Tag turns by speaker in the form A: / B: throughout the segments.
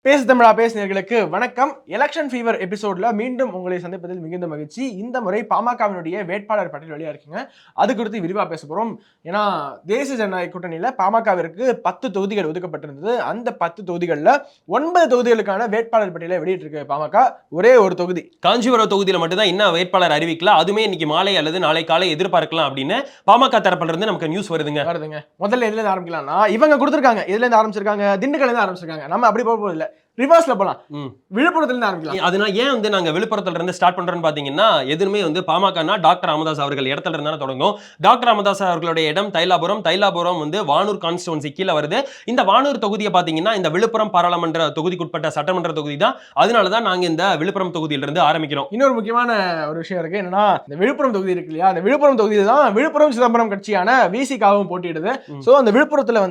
A: பேசு தமிழா பேசினர்களுக்கு வணக்கம். Election fever எபிசோட்ல மீண்டும் உங்களை சந்திப்பதில் மிகுந்த மகிழ்ச்சி. இந்த முறை பாமகவினுடைய வேட்பாளர் பட்டியல் வெளியா இருக்குங்க. அது குறித்து விரிவா பேச போறோம். ஏன்னா தேசிய ஜனநாயக கூட்டணியில பாமகவிற்கு 10 தொகுதிகள் ஒதுக்கப்பட்டிருந்தது. அந்த 10 தொகுதிகள்ல 9 தொகுதிகளுக்கான வேட்பாளர் பட்டியலை வெளியிட்டிருக்கு பாமக. ஒரே ஒரு தொகுதி
B: காஞ்சிபுரம் தொகுதியில மட்டும்தான் இன்னும் வேட்பாளர் அறிவிக்கல. அதுமே இன்னைக்கு மாலை அல்லது நாளை காலை எதிர்பார்க்கலாம் அப்படின்னு பாமக தரப்புல இருந்து நமக்கு நியூஸ் வருதுங்க.
A: முதல்ல எதுல இருந்து ஆரம்பிக்கலாம்னா இவங்க கொடுத்திருக்காங்க. எதுல இருந்து ஆரம்பிச்சிருக்காங்க? திண்டுக்கல்ல இருந்து ஆரம்பிச்சிருக்காங்க. நம்ம அப்படி போக போறது இல்ல, ரிவர்ஸ்ல போலாம். விழுப்புரத்துல இருந்து ஆரம்பிக்கலாம்.
B: அதனால ஏன் நாங்க விழுப்புரத்துல இருந்து ஸ்டார்ட் பண்றோம்னு பாத்தீங்கன்னா, எதுவுமே பாமகனா டாக்டர் ராமதாஸ் அவர்கள் இடத்துல இருந்தா தொடங்கும். டாக்டர் ராமதாஸ் அவர்களுடைய இடம் தைலாபுரம் வானூர் கான்ஸ்டிட்யூன்சி கீழ வருது. இந்த வானூர் தொகுதியை பாத்தீங்கன்னா இந்த விழுப்புரம் பாராளுமன்ற தொகுதிக்குட்பட்ட சட்டமன்ற தொகுதி தான். அதனாலதான் நாங்க இந்த விழுப்புரம் தொகுதியில இருந்து ஆரம்பிக்கிறோம்.
A: இன்னொரு முக்கியமான ஒரு விஷயம் இருக்கு. என்னன்னா இந்த விழுப்புரம் தொகுதி இருக்கு இல்லையா, அந்த விழுப்புரம் தொகுதியில தான் விழுப்புரம் சிதம்பரம் கட்சியான விசிகாவும் போட்டியிடுது. சோ அந்த விழுப்புரத்துல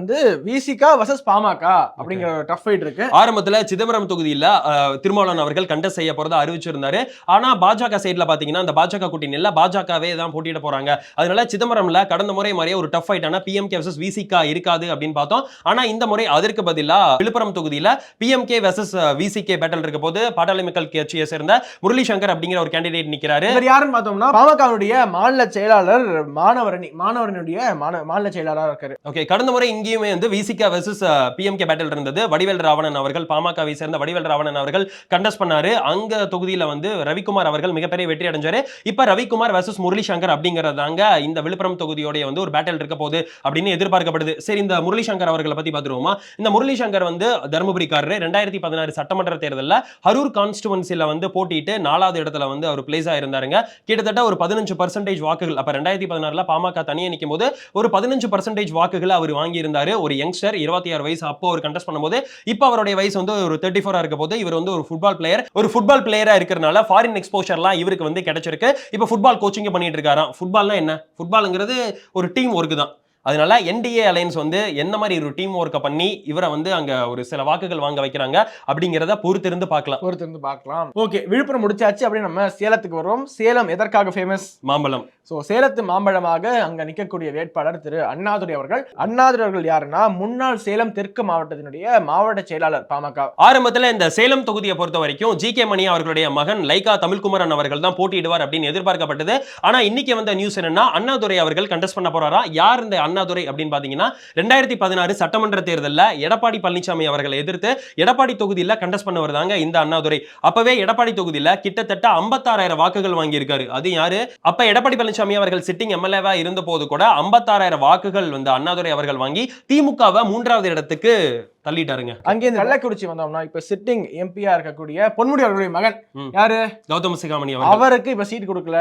A: விசிகா வர்சஸ் பாமக அப்படிங்கிற ஒரு டஃப் ஃபைட் இருக்கு.
B: ஆரம்பத்துல சிதம்பரம் தொகுதியில திருமாவளவன் அவர்கள் கண்டெஸ்ட் செய்ய போறதா அறிவிச்சிருந்தாரு. ஆனா பாஜக சைட்ல பாத்தீங்கன்னா அந்த பாஜக கூட்டணியில பாஜகவே தான் போட்டியிட போறாங்க. அதனால சிதம்பரம்ல கடந்த முறை மாதிரியே ஒரு டஃப் ஃபைட்டான பிஎம்கே வர்சஸ் விசிகா இருக்காது அப்படின்னு பார்த்தோம். ஆனா இந்த முறை அதற்கு பதிலா விழுப்புரம் தொகுதியில பிஎம்கே வர்சஸ் விசிகே பேட்டல் இருக்க போது பாட்டாளி மக்கள் கட்சியை சேர்ந்த முரளி சங்கர் அப்படிங்கிற ஒரு கேண்டிடேட் நிக்கிறாரு.
A: யாருன்னு பார்த்தோம்னா பாமகவுடைய மாநில செயலாளர் மாணவரனுடைய மாநில செயலாளராக இருக்காரு.
B: ஓகே, கடந்த முறை இங்கேயுமே விசிகா வர்சஸ் பிஎம்கே பேட்டல் இருந்தது. வடிவேல் ராவணன் அவர்கள் பாமகவை சேர்ந்த வடிவேல் ராவணன் அவர்கள் கண்டெஸ்ட் பண்ணாரு. அங்க தொகுதியில ரவிக்குமார் அவர்கள் மிகப்பெரிய வெற்றி அடைஞ்சாரு. இப்ப ரவிக்குமார் வர்சஸ் முரளி சங்கர் அப்படிங்கறதாங்க இந்த விழுப்புரம் தொகுதியோட ஒரு பேட்டல் இருக்க போகுது அப்படின்னு எதிர்பார்க்கப்படுது. சரி, இந்த முரளி சங்கர் அவர்களை பத்தி பாத்துருவோமா? இந்த முரளி சங்கர் தர்மபுரிக்காரரு. 2016 சட்டமன்ற தேர்தலில் அரூர் கான்ஸ்டிட்யூன்சில போட்டிட்டு 4வது இடத்துல அவர் பிளேஸ் ஆயிருந்தாருங்க. கிட்டத்தட்ட ஒரு 15% வாக்குகள். அப்ப 2016 பாமக தனியே நிற்கும் போது ஒரு 15% வாக்குகள் அவர் வாங்கி இருந்தாரு. ஒரு யங்ஸ்டர், 26 வயசு. அப்போ அவர் கண்டெஸ்ட் பண்ணும்போது இப்ப அவருடைய வயசு ஒரு 34 இருக்க போது இவர் ஒரு ஃபுட்பால் பிளேயரா இருக்கிறனால ஃபாரின் எக்ஸ்போஷர்லாம் இவருக்கு கிடைச்சிருக்கு. இப்ப ஃபுட்பால் கோச்சிங் பண்ணிட்டு இருக்காராம். ஃபுட்பால்னா என்ன? ஃபுட்பால்ங்கிறது ஒரு டீம் ஒர்க் தான். அதனால என்டிஏ அலையன்ஸ் என்ன மாதிரி ஒரு டீம் ஒர்க்கை பண்ணி இவரை அங்க ஒரு சில வாக்குகள் வாங்க வைக்கிறாங்க அப்படிங்கறத பொறுத்திருந்து பார்க்கலாம்.
A: ஓகே, விழுப்புரம் முடிச்சாச்சு. அப்படியே நம்ம சேலத்துக்கு வருவோம். சேலம் எதற்காக ஃபேமஸ்?
B: மாம்பழம்.
A: சேலத்து மாம்பழமாக அங்க நிற்கக்கூடிய வேட்பாளர் திரு அண்ணாதுரை அவர்கள். அண்ணாதுரை அவர்கள் யாருன்னா முன்னாள் சேலம் தெற்கு மாவட்டத்தினுடைய மாவட்ட செயலாளர் பாமக.
B: ஆரம்பத்துல இந்த சேலம் தொகுதியை பொறுத்த வரைக்கும் ஜி.கே. மணி அவர்களுடைய மகன் லைகா தமிழ்குமரன் அவர்கள் தான் போட்டியிடுவார் அப்படின்னு எதிர்பார்க்கப்பட்டது. ஆனா இன்னைக்கு வந்த நியூஸ் என்னன்னா அண்ணாதுரை அவர்கள் கண்டெஸ்ட் பண்ண போறாரா. யார் இந்த அண்ணாதுரை அப்படின்னு பாத்தீங்கன்னா 2016 சட்டமன்ற தேர்தலில் எடப்பாடி பழனிசாமி அவர்களை எதிர்த்து எடப்பாடி தொகுதியில கண்டெஸ்ட் பண்ண வருதாங்க இந்த அண்ணாதுரை. அப்பவே எடப்பாடி தொகுதியில கிட்டத்தட்ட 56,000 வாக்குகள் வாங்கி இருக்காரு. அது யாரு? அப்ப எடப்பாடி பழனிசாமி அவர்கள் சிட்டிங் எம்எல்ஏவா இருந்த போது கூட 56,000 வாக்குகள் அண்ணாதுரை அவர்கள் வாங்கி திமுகவை 3வது இடத்துக்கு தள்ளிட்டாருங்க.
A: அங்கே கள்ளக்குறிச்சி வந்தோம்னா இப்ப சிட்டிங் எம்பியா இருக்கக்கூடிய பொன்முடி அவர்களுடைய மகன் யாரு?
B: கௌதம் சிகாமணி
A: அவருக்கு இப்ப சீட் கொடுக்கல.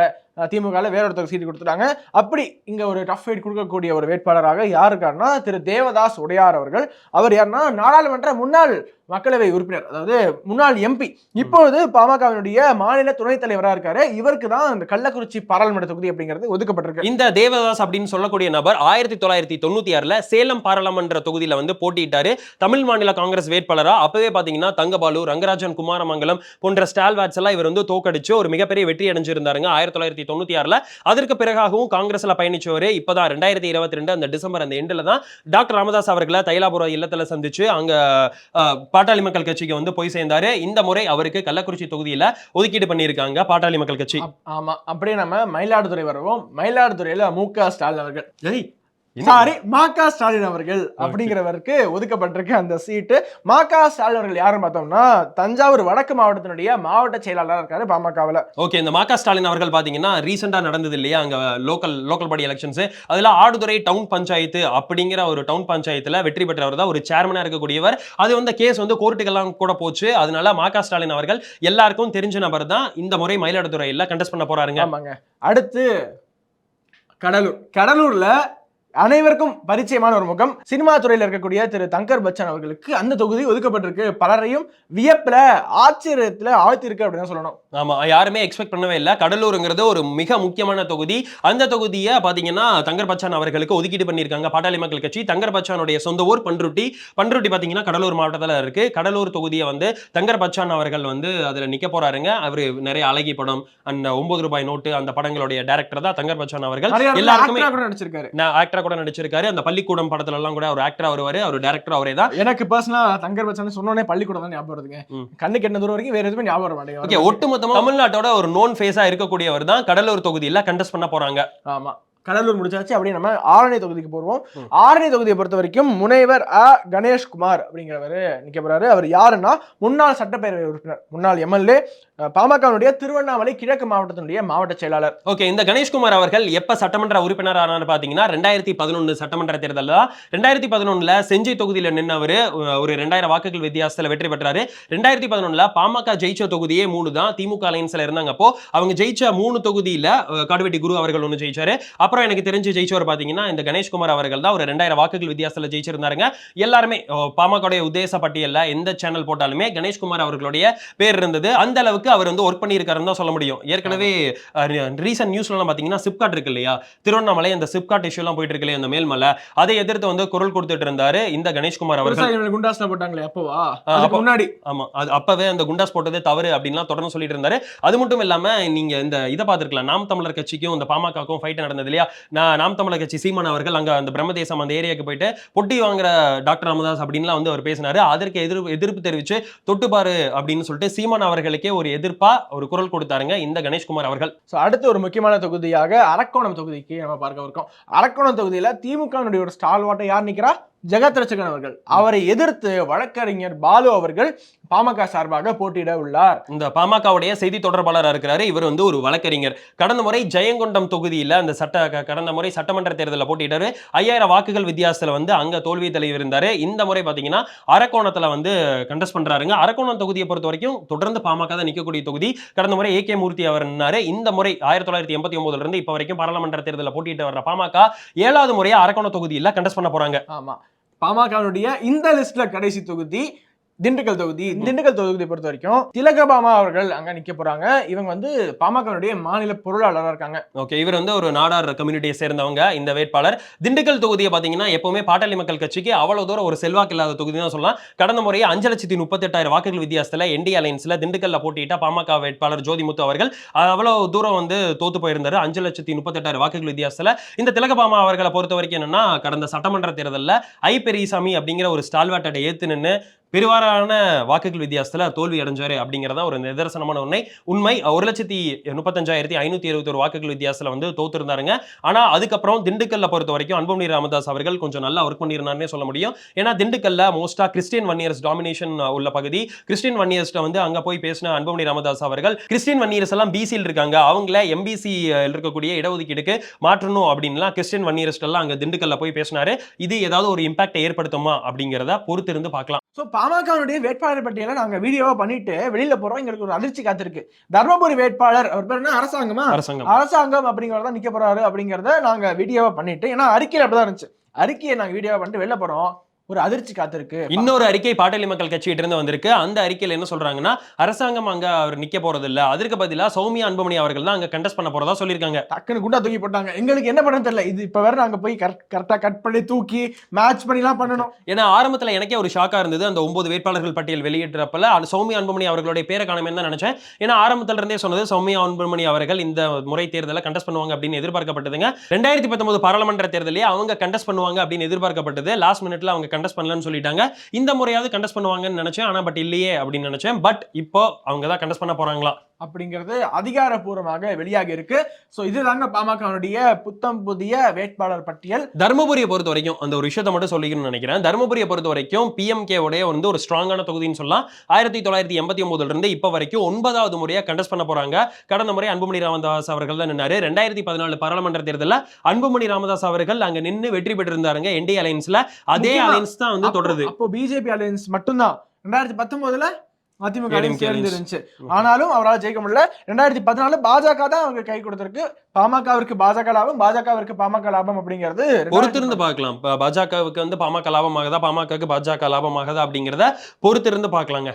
A: திமுக வேற ஒருத்தருக்கு சீட் கொடுத்துட்டாங்க. அப்படி இங்க ஒரு டஃப் ஃபைட் கொடுக்கக்கூடிய ஒரு வேட்பாளராக யார் இருக்காருன்னா திரு தேவதாஸ் உடையார் அவர்கள். அவர் யாருன்னா நாடாளுமன்ற முன்னாள் மக்களவை உறுப்பினர், அதாவது முன்னாள் எம்பி. இப்பொழுது பாமகவினுடைய மாநில துணைத் தலைவராக இருக்காரு. இவருக்கு தான் இந்த கள்ளக்குறிச்சி பாராளுமன்ற தொகுதி அப்படிங்கிறது ஒதுக்கப்பட்டிருக்கு.
B: இந்த தேவதாஸ் அப்படின்னு சொல்லக்கூடிய நபர் 1996 சேலம் பாராளுமன்ற தொகுதியில போட்டியிட்டாரு. தமிழ் மாநில காங்கிரஸ் வேட்பாளரா. அப்பவே பாத்தீங்கன்னா தங்கபாலு, ரங்கராஜன், குமாரமங்கலம் போன்ற ஸ்டால்வாட்ஸ் எல்லாம் இவர் தோக்கடிச்சு ஒரு மிகப்பெரிய வெற்றி அடைஞ்சிருந்தாருங்க 1996. அதற்கு பிறகாகவும் காங்கிரஸ்ல பயணிச்சவரு. இப்பதான் 2022 அந்த டிசம்பர் அந்த எண்ட்ல தான் டாக்டர் ராமதாஸ் அவர்களை தைலாபுரம் இல்லத்துல சந்திச்சு அங்க பாட்டாளி மக்கள் கட்சிக்கு போய் சேர்ந்தாரு. இந்த முறை அவருக்கு கள்ளக்குறிச்சி தொகுதியில ஒதுக்கீடு பண்ணியிருக்காங்க பாட்டாளி மக்கள் கட்சி.
A: ஆமா, அப்படியே நம்ம மயிலாடுதுறை வருவோம். மயிலாடுதுறையில மு.க. ஸ்டாலின் அவர்கள் மா.க. ஸ்டாலின் அவர்கள் அப்படிங்கிறவருக்கு ஒதுக்கப்பட்டிருக்கு அந்த சீட்டு. மா.க. ஸ்டாலின் அவர்கள் யாருன்னு பார்த்தோம்னா தஞ்சாவூர் வடக்கு மாவட்டத்தினுடைய மாவட்ட செயலாளராக இருக்காரு பாமகவில்.
B: ஓகே, இந்த மா.க. ஸ்டாலின் அவர்கள் பாத்தீங்கன்னா ரீசெண்டா நடந்தது இல்லையா அங்க லோக்கல் பாடி எலெக்ஷன்ஸ். அதுல ஆடுதுறை டவுன் பஞ்சாயத்து அப்படிங்கிற ஒரு டவுன் பஞ்சாயத்துல வெற்றி பெற்றவர் தான் ஒரு சேர்மனா இருக்கக்கூடியவர். அது கேஸ் கோர்ட்டுக்கெல்லாம் கூட போச்சு. அதனால மா.க. ஸ்டாலின் அவர்கள் எல்லாருக்கும் தெரிஞ்ச நபர் தான். இந்த முறை மயிலாடுதுறையில கண்டெஸ்ட் பண்ண போறாருங்க.
A: ஆமாங்க. அடுத்து கடலூர்ல அனைவருக்கும் பரிச்சயமான ஒரு முகம், சினிமா துறையில் இருக்கக்கூடிய திரு தங்கர் பச்சன் அவர்களுக்கு அந்த தொகுதி ஒதுக்கப்பட்டிருக்கு. பலரையும் வியப்புல ஆச்சரியத்துல ஆழ்த்திருக்கு அப்படின்னு சொல்லணும்.
B: ஆமா, யாருமே எக்ஸ்பெக்ட் பண்ணவே இல்லை. கடலூருங்கிறது ஒரு மிக முக்கியமான தொகுதி. அந்த தொகுதியை பாத்தீங்கன்னா தங்கர் பச்சான் அவர்களுக்கு ஒதுக்கீடு பண்ணியிருக்காங்க பாட்டாளி மக்கள் கட்சி. தங்கர் பச்சானுடைய சொந்த ஊர் பன்ருட்டி பாத்தீங்கன்னா கடலூர் மாவட்டத்தில் இருக்கு. கடலூர் தொகுதியை தங்கர் பச்சான் அவர்கள் அதுல நிக்க போறாருங்க. அவரு நிறைய அழகி படம், அந்த 9 ரூபாய் நோட்டு, அந்த படங்களுடைய டைரக்டர் தான் தங்கர் பச்சான் அவர்கள். எல்லாருக்குமே
A: நடிச்சிருக்காரு.
B: ஆக்டரா கூட நடிச்சிருக்காரு. அந்த பள்ளிக்கூடம் படத்துல எல்லாம் கூட ஒரு ஆக்டரா வருவாரு, அவர் டைரக்டர் அவரே தான்.
A: எனக்கு பர்சனலா தங்கர் பச்சான் சொன்னோனே பள்ளிக்கூடம் தான் ஞாபகம் வருதுங்க. கண்ணுக்கு எட்ட தூரம் வரைக்கும் வேற எதுவுமே ஞாபகம் வர
B: ஓகே,
A: மாட்டேங்குது.
B: ஒட்டுமொத்தமா தமிழ்நாட்டோட ஒரு நோன் ஃபேஸா இருக்கக்கூடியவர் தான் கடலூர் தொகுதியில கண்டெஸ்ட் பண்ண போறாங்க.
A: ஆமா, கடலூர் முடிச்சாச்சு. அப்படியே நம்ம ஆரணி தொகுதிக்கு போடுவோம். ஆரணி தொகுதியை பொறுத்த வரைக்கும் முனைவர் கணேஷ்குமார் அப்படிங்கிறவர் நிக்க போறாரு. அவர் யாருன்னா முன்னாள் சட்டப்பேரவை உறுப்பினர், முன்னாள் எம்எல்ஏ, பாமகவுடைய திருவண்ணாமலை கிழக்கு மாவட்டத்தினுடைய மாவட்ட செயலாளர்.
B: ஓகே, இந்த கணேஷ்குமார் அவர்கள் எப்ப சட்டமன்ற உறுப்பினர் ஆனார் பாத்தீங்கன்னா 2011 சட்டமன்ற தேர்தல் தான். 2011 செஞ்சி தொகுதியில நின்னவர் ஒரு 2000 வாக்குகள் வித்தியாசத்துல வெற்றி பெற்றாரு. 2011 பாமக ஜெயிச்ச தொகுதியே 3 தான். திமுக அலைன்ஸ்ல இருந்தாங்க. அப்போ அவங்க ஜெயிச்ச 3 தொகுதியில காடுவெட்டி குரு அவர்கள் ஒன்னு ஜெயிச்சாரு. அப்புறம் எனக்கு தெரிஞ்சு ஜெயிச்சவர் பாத்தீங்கன்னா இந்த கணேஷ்குமார் அவர்கள் தான். ஒரு 2000 வாக்குகள் வித்தியாசத்துல ஜெயிச்சிருந்தாருங்க. எல்லாருமே பாமக உத்தேச பட்டியல்ல எந்த சேனல் போட்டாலுமே கணேஷ்குமார் அவர்களுடைய பேர் இருந்தது. அந்த அளவுக்கு அவர் வந்து ஒர்க் பண்ணியிருக்காருன்னு தான் சொல்ல முடியும். ஏற்கனவே ரீசன்ட் நியூஸ்லாம் பாத்தீங்கன்னா சிப்காட் இருக்கு இல்லையா, திருவண்ணாமலை அந்த சிப்காட் இஷ்யூ எல்லாம் போயிட்டு இருக்கு இல்லையா, அந்த மேல்மலை, அதை எதிர்த்து வந்து குரல் கொடுத்துட்டு இருந்தாரு இந்த கணேஷ்குமார் அவர்கள்.
A: குண்டாஸ்ல போட்டாங்களே அப்போவா, அதுக்கு முன்னாடி.
B: ஆமா, அது அப்பவே அந்த குண்டாஸ் போட்டதே தவறு அப்படின்லாம் தொடர்ந்து சொல்லிட்டு இருந்தாரு. அது மட்டும் இல்லாம நீங்க இந்த இதை பார்த்திருக்கலாம், நாம் தமிழர் கட்சிக்கும் இந்த பாமகக்கும் ஃபைட் நடந்தது இல்லையா, நாம் தமிழர் கட்சி சீமான் அவர்கள் அங்க அந்த பிரம்மதேசம் அந்த ஏரியாக்கு போயிட்டு பொட்டி வாங்குற டாக்டர் ராமதாஸ் அப்படின்லாம் வந்து அவர் பேசினாரு. அதற்கு எதிர்ப்பு தெரிவிச்சு தொட்டுப்பாரு அப்படின்னு சொல்லிட்டு சீமான் அவர்களுக்கே ஒரு எதிர்ப்பா ஒரு குரல் கொடுத்தாருங்க இந்த கணேஷ்குமார் அவர்கள்.
A: அடுத்து ஒரு முக்கியமான தொகுதியாக அரக்கோணம் தொகுதிக்கு நம்ம பார்க்க இருக்கோம். அரக்கோணம் தொகுதியில திமுக ஒரு ஸ்டால்வாட்டை யார் நிக்கிறா, ஜெகத் ரட்சகன் அவர்கள். அவரை எதிர்த்து வழக்கறிஞர் பாலு அவர்கள் பாமக சார்பாக போட்டியிட உள்ளார்.
B: இந்த பாமகவுடைய செய்தி தொடர்பாளராக இருக்கிறாரு. இவர் வந்து ஒரு வழக்கறிஞர். கடந்த முறை ஜெயங்கொண்டம் தொகுதியில அந்த கடந்த முறை சட்டமன்ற தேர்தலில் போட்டியிட்டாரு. 5000 வாக்குகள் வித்தியாசத்துல வந்து அங்க தோல்வி தழுவிருந்தாரு. இந்த முறை பாத்தீங்கன்னா அரக்கோணத்துல வந்து கண்டெஸ்ட் பண்றாருங்க. அரக்கோணம் தொகுதியை பொறுத்த வரைக்கும் தொடர்ந்து பாமக தான் நிக்கக்கூடிய தொகுதி. கடந்த முறை AK மூர்த்தி அவர் நின்னாரு. இந்த முறை 1989 இருந்து இப்ப வரைக்கும் பாராளுமன்ற தேர்தலில் போட்டியிட்டு வர்ற பாமக 7வது முறையா அரக்கோணம் தொகுதியில கண்டெஸ்ட் பண்ண போறாங்க.
A: ஆமா, பாமகவுடைய இந்த லிஸ்ட்ல கடைசி தொகுதி திண்டுக்கல் தொகுதி. திண்டுக்கல் தொகுதியை பொறுத்த வரைக்கும் திலகபாமா அவர்கள் அங்க நிக்க போறாங்க. இவங்க வந்து பாமகவுடைய மாநில பொருளாளராக இருக்காங்க.
B: ஓகே, இவர் வந்து ஒரு நாடார் கம்யூனிட்டியை சேர்ந்தவங்க இந்த வேட்பாளர். திண்டுக்கல் தொகுதியை பாத்தீங்கன்னா எப்பவுமே பாட்டாளி மக்கள் கட்சிக்கு அவ்வளவு தூரம் ஒரு செல்வாக்கு இல்லாத தொகுதி தான் சொல்லலாம். கடந்த முறையே 5,38,000 வாக்குகள் வித்தியாசத்துல NDA அலைன்ஸ்ல திண்டுக்கல்ல போட்டியிட்ட பாமக வேட்பாளர் ஜோதிமுத்து அவர்கள் அவ்வளவு தூரம் வந்து தோத்து போயிருந்தாரு. 5,38,000 வாக்குகள் வித்தியாசத்துல. இந்த திலகபாமா அவர்களை பொறுத்த வரைக்கும் என்னன்னா, கடந்த சட்டமன்ற தேர்தலில் பெரியசாமி அப்படிங்கிற ஒரு ஸ்டால்வாட்டை ஏத்து நின்று பெருவாரான வாக்குகள் வித்தியாசத்துல தோல்வி அடைஞ்சாரு அப்படிங்கறதா ஒரு நிதர்சனமான உண்மை. 1,35,521 வாக்குகள் வித்தியாசத்துல வந்து தோத்துருந்தாருங்க. ஆனா அதுக்கப்புறம் திண்டுக்கல்ல பொறுத்த வரைக்கும் அன்புமணி ராமதாஸ் அவர்கள் கொஞ்சம் நல்லா ஒர்க் பண்ணிருந்தாருன்னே சொல்ல முடியும். ஏன்னா திண்டுக்கல்ல மோஸ்டா கிறிஸ்டியன் வன்னியர்ஸ் டாமினேஷன் உள்ள பகுதி. கிறிஸ்டியன் வன்னியர்ஸ்ட வந்து அங்க போய் பேசின அன்புமணி ராமதாஸ் அவர்கள் கிறிஸ்டியன் வன்னியர்ஸ் எல்லாம் பிசியில் இருக்காங்க, அவங்கள MBC இருக்கக்கூடிய இடஒதுக்கீடுக்கு மாற்றணும் அப்படின்லாம் கிறிஸ்டியன் வன்னியர்ஸ் எல்லாம் அங்க திண்டுக்கல்ல போய் பேசினாரு. இது ஏதாவது ஒரு இம்பாக்ட் ஏற்படுத்துமா அப்படிங்கறத பொறுத்து இருந்து பார்க்கலாம்.
A: பாமகவுடைய வேட்பாளர் பட்டியலை நாங்க வீடியோவா பண்ணிட்டு வெளியில போறோம். எங்களுக்கு ஒரு அதிர்ச்சி காத்திருக்கு. தர்மபுரி வேட்பாளர் அவர் பேர் என்ன, அரசாங்கம் அப்படிங்கறத நிக்க போறாரு அப்படிங்கறத நாங்க வீடியோவா பண்ணிட்டு, ஏன்னா அறிக்கையில அப்படிதான் இருந்துச்சு, அறிக்கையை நாங்க வீடியோவா பண்ணிட்டு வெளில போறோம். ஒரு அதிர்ச்சி காத்திருக்கு.
B: இன்னொரு அறிக்கை பாட்டாளி மக்கள் கட்சியிட்ட இருந்து வந்திருக்கு. அந்த அறிக்கையில என்ன சொல்றாங்கன்னா, அரசாங்கம் அங்க அவர் நிக்க போறது இல்ல, அதற்கு பதிலா சௌமியா அன்புமணி அவர்கள் தான் அங்க கண்டெஸ்ட் பண்ண போறதா சொல்லிருக்காங்க.
A: டக்குனு குண்டா தூக்கி போட்டாங்க. எங்களுக்கு என்ன பண்ண தெரியல. இது இப்ப வேற நாங்க போய் கரெக்டா கட் பண்ணி தூக்கி மேட்ச் பண்ணிலாம் பண்ணணும்.
B: ஏன்னா ஆரம்பத்துல எனக்கே ஒரு ஷாக்கா இருந்தது. அந்த 9 வேட்பாளர்கள் பட்டியல் வெளியிட்டப்பல சௌமியா அன்புமணி அவர்களுடைய பேரை காணமே தான் நினைச்சேன். ஏன்னா ஆரம்பத்துல இருந்தே சொன்னது சௌமியா அன்புமணி அவர்கள் இந்த முறை தேர்தலை கண்டெஸ்ட் பண்ணுவாங்க அப்படின்னு எதிர்பார்க்கப்பட்டதுங்க. 2019 பாராளுமன்ற தேர்தலே அவங்க கண்டெஸ்ட் பண்ணுவாங்க அப்படின்னு எதிர்பார்க்கப்பட்டது. லாஸ்ட் மினிட்ல அவங்க கண்டெஸ்ட் பண்ணலன்னு சொல்லிட்டாங்க. இந்த முறையாவது கண்டெஸ்ட் பண்ணுவாங்கன்னு நினைச்சேன். ஆனா பட் இல்லையே அப்படின்னு நினைச்சேன். பட் இப்போ அவங்க தான் கண்டெஸ்ட் பண்ண போறாங்களா
A: அப்படிங்கிறது அதிகாரப்பூர்வமாக வெளியாகி இருக்கு. சோ இதுதாங்க பாமகவுடைய புத்தம் புதிய வேட்பாளர் பட்டியல்.
B: தர்மபுரியை பொறுத்த வரைக்கும் அந்த ஒரு விஷயத்தை மட்டும் சொல்லிக்கணும்னு நினைக்கிறேன். தர்மபுரியை பொறுத்த வரைக்கும் PMK உடைய வந்து ஒரு ஸ்ட்ராங்கான தொகுதின்னு சொல்லலாம். 1989 இருந்து இப்ப வரைக்கும் 9வது முறையா கண்டெஸ்ட் பண்ண போறாங்க. கடந்த முறை அன்புமணி ராமதாஸ் அவர்கள் தான் நின்னாரு. 2014 பாராளுமன்ற தேர்தலில் அன்புமணி ராமதாஸ் அவர்கள் அங்க நின்று வெற்றி பெற்றிருந்தாருங்க NDA அலைன்ஸ்ல. அதே அலைன்ஸ் தான் வந்து தொடருது.
A: அப்போ BJP அலைன்ஸ் மட்டும்தான் 2019 அதிமுக சேர்ந்துருந்துச்சு. ஆனாலும் அவரால் ஜெயிக்க முடியல. 2014 பாஜக தான் அவங்க கை கொடுத்திருக்கு. பாமகவிற்கு பாஜக லாபம், பாஜகவிற்கு பாமக லாபம் அப்படிங்கிறது
B: பொறுத்திருந்து பார்க்கலாம். பாஜகவுக்கு வந்து பாமக லாபமாகதா, பாமகவுக்கு பாஜக லாபமாகதா அப்படிங்கிறத பொறுத்திருந்து பார்க்கலாங்க.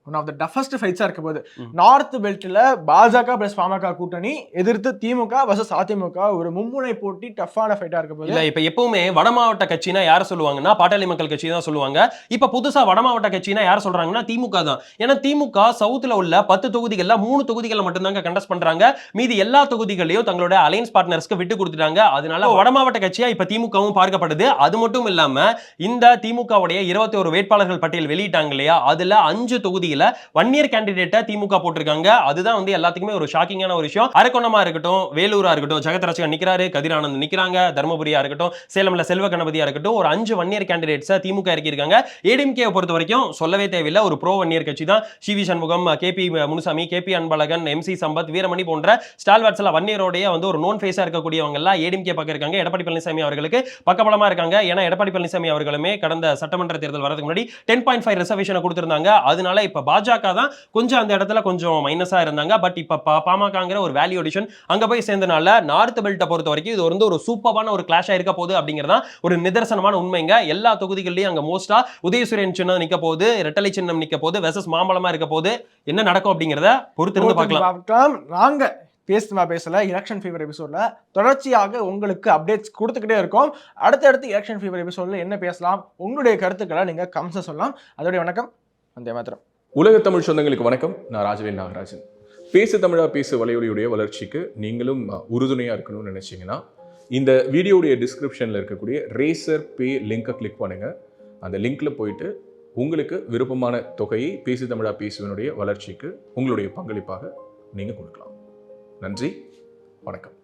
A: ஒன் ஆஃப் தி டஃபஸ்ட் ஃபைட்ஸா இருக்க போது நார்த் பெல்ட்ல பாஜக பிளஸ் பாமக கூட்டணி எதிர்த்து திமுக வர்சஸ் அதிமுக ஒரு மும்முனை போட்டி, டஃப்பான ஃபைட்டா இருக்க போது.
B: இல்ல இப்ப எப்பவுமே வடமாவட்ட கட்சினா யார சொல்லுவாங்கன்னா பாட்டாளி மக்கள் கட்சி தான் சொல்லுவாங்க. இப்ப புதுசா வடமாவட்ட கட்சினா யார சொல்றாங்கன்னா திமுக தான். ஏன்னா திமுக சவுத்துல உள்ள 10 தொகுதிகள்ல 3 தொகுதிகளை மட்டும்தாங்க கண்டஸ்ட் பண்றாங்க. மீதி எல்லா தொகுதிகளையும் தங்களோட அலையன்ஸ் பார்ட்னர்ஸ்க்கு விட்டு கொடுத்துட்டாங்க. அதனால வடமாவட்ட கட்சியா இப்ப திமுகவும் பார்க்கப்படுது. அது மட்டும் இல்லாம இந்த திமுகவுடைய 21 வேட்பாளர்கள் பட்டியல் வெளியிட்டாங்க இல்லையா, அதுல 5 தொகுதியில 1 இயர் கேண்டிடேட்டா திமுக போட்டிருக்காங்க. அதுதான் வந்து எல்லாத்துக்குமே ஒரு ஷாக்கிங்கான ஒரு விஷயம். அரக்கோணமா இருக்கட்டும், வேலூரா இருக்கட்டும், ஜெகத்ரட்சகன் நிக்கிறாரு, கதிரானந்த் நிக்கிறாங்க, தர்மபுரியா இருக்கட்டும், சேலம்ல செல்வ கணபதியா இருக்கட்டும், ஒரு 5 1 இயர் கேண்டிடேட்ஸ் திமுக இறக்கியிருக்காங்க. ஏடிஎம்கே பொறுத்த வரைக்கும் சொல்லவே தேவையில்லை, ஒரு ப்ரோ 1 இயர் கட்சி தான். CV Shanmugam, KP Munusamy, KP Anbazhagan, MC Sampath, Veeramani போன்ற ஸ்டால்வார்ட்ஸ் எல்லாம் 1 இயரோடைய வந்து ஒரு நோன் ஃபேஸா இருக்கக்கூடியவங்க எல்லாம் ஏடிஎம்கே பக்கம் இருக்காங்க. எடப்பாடி பழனிசாமி அவர்களுக்கு பக்கபலமா இருக்காங்க. ஏன்னா எடப்பாடி பழனிசாமி அவர்களுமே கடந்த சட்டமன்ற தேர்தல் வரதுக்கு முன்னாடி 10.5 ரிசர்வேஷனை கொடுத்திருந்தாங்க. அதனால இப்ப பாஜக தான் கொஞ்சம் அந்த இடத்துல கொஞ்சம் மைனஸா இருந்தாங்க. பட் இப்ப பாமகங்கிற ஒரு வேல்யூ அடிஷன் அங்க போய் சேர்ந்தனால நார்த் பெல்ட்டை பொறுத்த வரைக்கும் இது வந்து ஒரு சூப்பரான ஒரு கிளாஷா இருக்க போகுது அப்படிங்கறதா ஒரு நிதர்சனமான உண்மைங்க. எல்லா தொகுதிகளிலும் அங்க மோஸ்டா உதயசூரியன் சின்னம் நிக்க போகுது, ரெட்டலை சின்னம் நிக்க போகுது, வெர்சஸ் மாம்பழமா இருக்க போகுது. என்ன நடக்கும் அப்படிங்கறத பொறுத்திருந்து பார்க்கலாம்.
A: நாங்க பேசல எலெக்ஷன் ஃபீவர் எபிசோட்ல தொடர்ச்சியாக உங்களுக்கு அப்டேட்ஸ் கொடுத்துக்கிட்டே இருக்கோம். அடுத்தடுத்து எலெக்ஷன் ஃபீவர் எபிசோட்ல என்ன பேசலாம், உங்களுடைய கருத்துக்களை நீங்க கமெண்ட்ஸ்ல சொல்லலாம். அதோட வணக்கம், வந்தே மாத்திரம்.
C: உலக தமிழ் சொந்தங்களுக்கு வணக்கம். நான் ராஜவேல் நாகராஜன். பேசு தமிழா பேசு வலையொலியுடைய வளர்ச்சிக்கு நீங்களும் உறுதுணையா இருக்கணும்னு நினைச்சீங்கன்னா இந்த வீடியோடைய டிஸ்கிரிப்ஷன்ல இருக்கக்கூடிய ரேசர் பே லிங்கை கிளிக் பண்ணுங்க. அந்த லிங்க்ல போயிட்டு உங்களுக்கு விருப்பமான தொகையை பேசு தமிழா பேசுவனுடைய வளர்ச்சிக்கு உங்களுடைய பங்களிப்பாக நீங்க கொடுக்கலாம். நன்றி, வணக்கம்.